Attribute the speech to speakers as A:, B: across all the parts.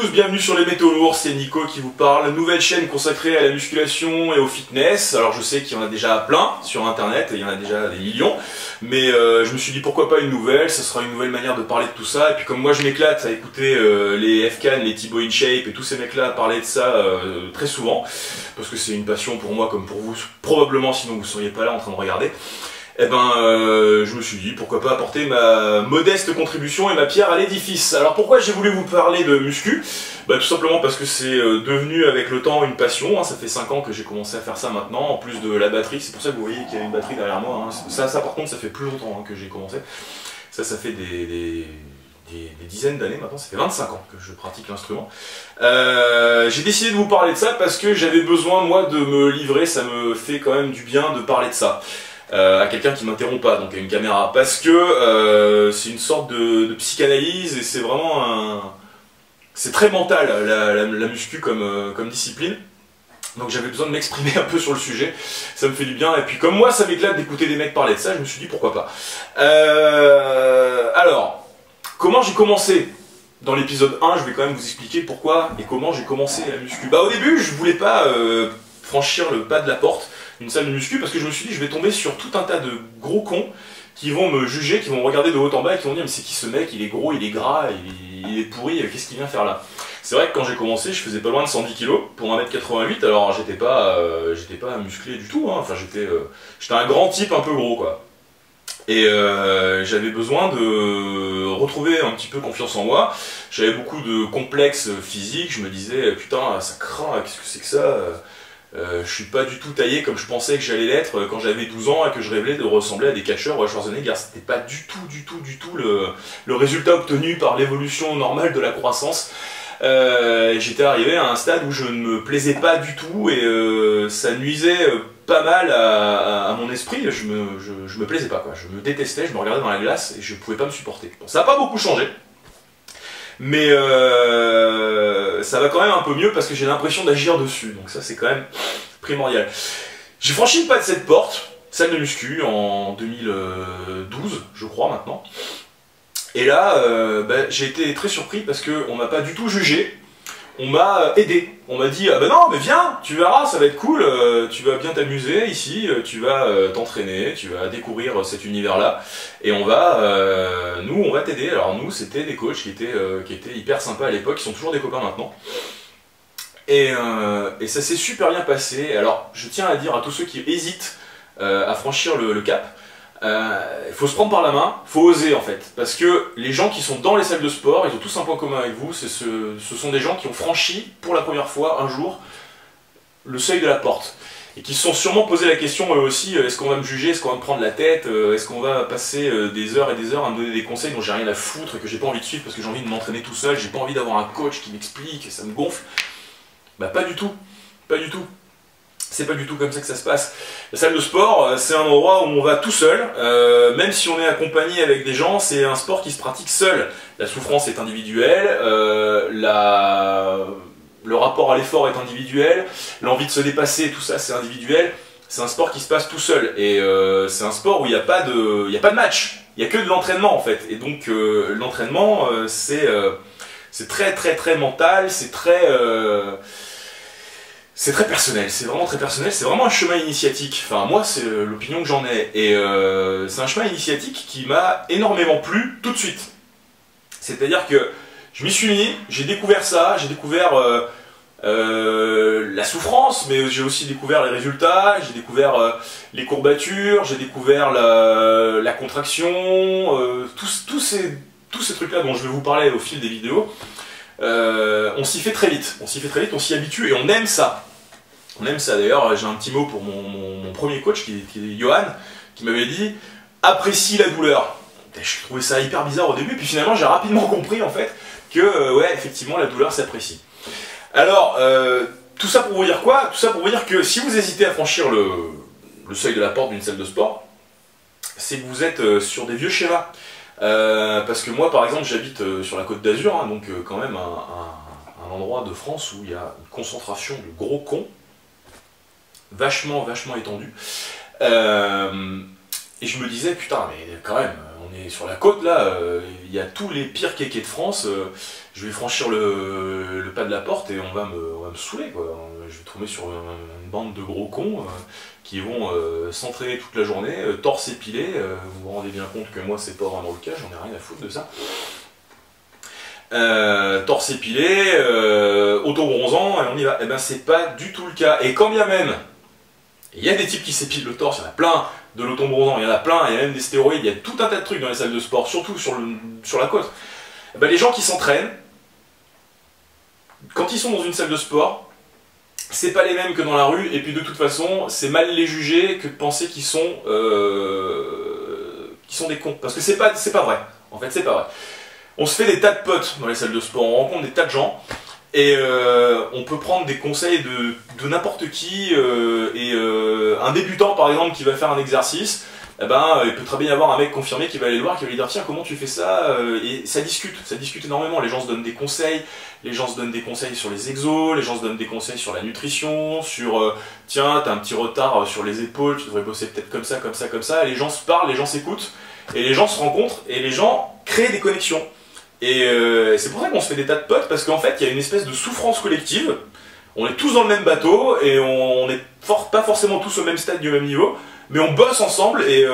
A: tous, bienvenue sur les métaux lourds, c'est Nico qui vous parle, nouvelle chaîne consacrée à la musculation et au fitness. Alors je sais qu'il y en a déjà plein sur internet, il y en a déjà des millions, mais je me suis dit pourquoi pas une nouvelle, ça sera une nouvelle manière de parler de tout ça. Et puis comme moi je m'éclate à écouter les FCAN, les Thibaut InShape et tous ces mecs là parler de ça très souvent, parce que c'est une passion pour moi comme pour vous, probablement sinon vous ne seriez pas là en train de regarder. Eh ben, je me suis dit, pourquoi pas apporter ma modeste contribution et ma pierre à l'édifice. Alors pourquoi j'ai voulu vous parler de muscu? Bah tout simplement parce que c'est devenu avec le temps une passion, hein. Ça fait 5 ans que j'ai commencé à faire ça maintenant, en plus de la batterie, c'est pour ça que vous voyez qu'il y a une batterie derrière moi, hein. Ça par contre ça fait plus longtemps hein, que j'ai commencé. Ça fait des dizaines d'années maintenant, ça fait 25 ans que je pratique l'instrument. J'ai décidé de vous parler de ça parce que j'avais besoin moi de me livrer, ça me fait quand même du bien de parler de ça. À quelqu'un qui m'interrompt pas, donc à une caméra, parce que c'est une sorte de psychanalyse et c'est vraiment un... c'est très mental la muscu comme discipline, donc j'avais besoin de m'exprimer un peu sur le sujet, ça me fait du bien, et puis comme moi ça m'éclate d'écouter des mecs parler de ça, je me suis dit pourquoi pas. Alors, comment j'ai commencé? Dans l'épisode 1, je vais quand même vous expliquer pourquoi et comment j'ai commencé la muscu. Bah au début, je voulais pas franchir le pas de la porte d'une salle de muscu parce que je me suis dit je vais tomber sur tout un tas de gros cons qui vont me juger, qui vont me regarder de haut en bas et qui vont dire mais c'est qui ce mec, il est gros, il est gras, il est pourri, qu'est-ce qu'il vient faire là? C'est vrai que quand j'ai commencé je faisais pas loin de 110 kg pour 1m88, alors j'étais pas musclé du tout, hein. Enfin j'étais un grand type un peu gros quoi. Et j'avais besoin de retrouver un petit peu confiance en moi, j'avais beaucoup de complexes physiques, je me disais putain ça craint, qu'est-ce que c'est que ça? Je suis pas du tout taillé comme je pensais que j'allais l'être quand j'avais 12 ans et que je rêvais de ressembler à des catcheurs ou à Schwarzenegger. C'était pas du tout le résultat obtenu par l'évolution normale de la croissance. J'étais arrivé à un stade où je ne me plaisais pas du tout et ça nuisait pas mal à mon esprit. Je me plaisais pas quoi. Je me détestais, je me regardais dans la glace et je pouvais pas me supporter. Bon, ça n'a pas beaucoup changé. Mais ça va quand même un peu mieux parce que j'ai l'impression d'agir dessus, donc ça c'est quand même primordial. J'ai franchi le pas de cette porte, salle de muscu, en 2012, je crois maintenant. Et là, j'ai été très surpris parce qu'on m'a pas du tout jugé, on m'a aidé. On m'a dit, ah bah non, mais viens, tu verras, ça va être cool, tu vas bien t'amuser ici, tu vas t'entraîner, tu vas découvrir cet univers-là, et nous, on va t'aider. Alors nous, c'était des coachs qui étaient hyper sympas à l'époque, qui sont toujours des copains maintenant. Et ça s'est super bien passé. Alors, je tiens à dire à tous ceux qui hésitent à franchir le cap, il faut se prendre par la main, il faut oser en fait, parce que les gens qui sont dans les salles de sport, ils ont tous un point commun avec vous, ce sont des gens qui ont franchi pour la première fois un jour le seuil de la porte, et qui se sont sûrement posé la question eux aussi, est-ce qu'on va me juger, est-ce qu'on va me prendre la tête, est-ce qu'on va passer des heures et des heures à me donner des conseils dont j'ai rien à foutre, et que j'ai pas envie de suivre parce que j'ai envie de m'entraîner tout seul, j'ai pas envie d'avoir un coach qui m'explique, ça me gonfle. Bah pas du tout, pas du tout. C'est pas du tout comme ça que ça se passe. La salle de sport, c'est un endroit où on va tout seul, même si on est accompagné avec des gens, c'est un sport qui se pratique seul. La souffrance est individuelle, le rapport à l'effort est individuel, l'envie de se dépasser, tout ça c'est individuel. C'est un sport qui se passe tout seul, et c'est un sport où il n'y a pas de match, il n'y a que de l'entraînement en fait. Et donc l'entraînement, c'est très mental, c'est très personnel, c'est vraiment très personnel, c'est vraiment un chemin initiatique. Enfin, moi, c'est l'opinion que j'en ai. Et c'est un chemin initiatique qui m'a énormément plu tout de suite. C'est-à-dire que je m'y suis mis, j'ai découvert ça, j'ai découvert la souffrance, mais j'ai aussi découvert les résultats, j'ai découvert les courbatures, j'ai découvert la contraction, tous ces trucs-là dont je vais vous parler au fil des vidéos. On s'y fait très vite, on s'y habitue et on aime ça. On aime ça. D'ailleurs, j'ai un petit mot pour mon premier coach qui est Johan, qui m'avait dit apprécie la douleur. Je trouvais ça hyper bizarre au début, puis finalement j'ai rapidement compris en fait que ouais, effectivement la douleur s'apprécie. Alors, tout ça pour vous dire quoi? Tout ça pour vous dire que si vous hésitez à franchir le seuil de la porte d'une salle de sport, c'est que vous êtes sur des vieux schémas. Parce que moi par exemple j'habite sur la Côte d'Azur, hein, donc quand même un endroit de France où il y a une concentration de gros cons vachement étendue, et je me disais putain mais quand même on est sur la côte là, il y a tous les pires kékés de France. Je vais franchir le pas de la porte et on va me saouler quoi. Je vais tomber sur une bande de gros cons qui vont s'entraîner toute la journée, torse épilé. Vous vous rendez bien compte que moi c'est pas vraiment le cas, j'en ai rien à foutre de ça. Torse épilé, auto-bronzant et on y va. Et ben c'est pas du tout le cas. Et quand bien même, il y a des types qui s'épilent le torse, il y en a plein de l'auto-bronzant, il y en a plein, il y a même des stéroïdes, il y a tout un tas de trucs dans les salles de sport, surtout sur la côte. Et ben les gens qui s'entraînent, quand ils sont dans une salle de sport, c'est pas les mêmes que dans la rue, et puis de toute façon, c'est mal les juger que de penser qu'ils sont des cons. Parce que c'est pas vrai. En fait, c'est pas vrai. On se fait des tas de potes dans les salles de sport, on rencontre des tas de gens, et on peut prendre des conseils de n'importe qui, un débutant par exemple qui va faire un exercice, eh ben, il peut très bien y avoir un mec confirmé qui va aller le voir, qui va lui dire tiens comment tu fais ça, et ça discute énormément, les gens se donnent des conseils, les gens se donnent des conseils sur les exos, les gens se donnent des conseils sur la nutrition, sur tiens t'as un petit retard sur les épaules, tu devrais bosser peut-être comme ça, comme ça, comme ça, et les gens se parlent, les gens s'écoutent, et les gens se rencontrent, et les gens créent des connexions. Et c'est pour ça qu'on se fait des tas de potes, parce qu'en fait il y a une espèce de souffrance collective, on est tous dans le même bateau, et on n'est pas forcément tous au même stade du même niveau, mais on bosse ensemble et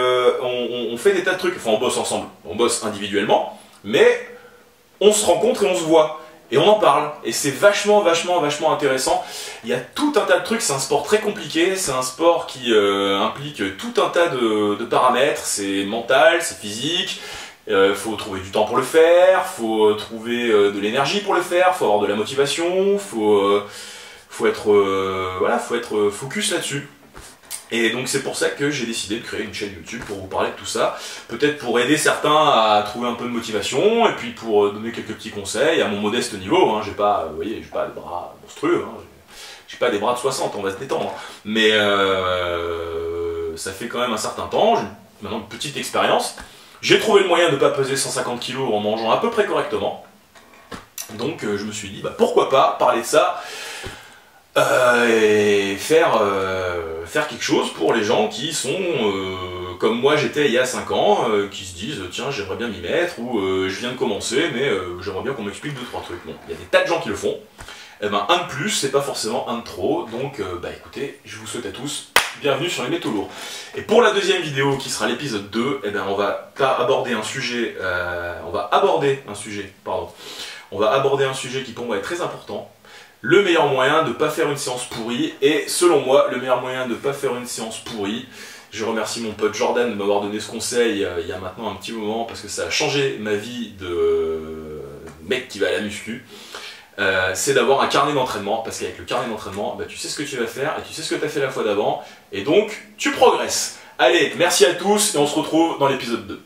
A: on fait des tas de trucs, enfin on bosse ensemble, on bosse individuellement, mais on se rencontre et on se voit, et on en parle, et c'est vachement intéressant. Il y a tout un tas de trucs, c'est un sport très compliqué, c'est un sport qui implique tout un tas de paramètres, c'est mental, c'est physique, faut trouver du temps pour le faire, faut trouver de l'énergie pour le faire, faut avoir de la motivation, faut être focus là-dessus. Et donc c'est pour ça que j'ai décidé de créer une chaîne YouTube pour vous parler de tout ça, peut-être pour aider certains à trouver un peu de motivation, et puis pour donner quelques petits conseils à mon modeste niveau, hein. J'ai pas, vous voyez, j'ai pas de bras monstrueux, hein. J'ai pas des bras de 60, on va se détendre, mais ça fait quand même un certain temps, j'ai maintenant une petite expérience, j'ai trouvé le moyen de ne pas peser 150 kg en mangeant à peu près correctement, donc je me suis dit bah, pourquoi pas parler de ça, et faire quelque chose pour les gens qui sont comme moi j'étais il y a 5 ans, qui se disent tiens j'aimerais bien m'y mettre, ou je viens de commencer mais j'aimerais bien qu'on m'explique 2-3 trucs. Bon, il y a des tas de gens qui le font, et ben un de plus c'est pas forcément un de trop, donc bah écoutez, je vous souhaite à tous bienvenue sur les métaux lourds. Et pour la deuxième vidéo qui sera l'épisode 2, et ben on va aborder un sujet, on va aborder un sujet qui pour moi est très important. Le meilleur moyen de ne pas faire une séance pourrie, et selon moi, le meilleur moyen de ne pas faire une séance pourrie, je remercie mon pote Jordan de m'avoir donné ce conseil il y a maintenant un petit moment, parce que ça a changé ma vie de mec qui va à la muscu, c'est d'avoir un carnet d'entraînement, parce qu'avec le carnet d'entraînement, bah, tu sais ce que tu vas faire, et tu sais ce que tu as fait la fois d'avant, et donc tu progresses. Allez, merci à tous, et on se retrouve dans l'épisode 2.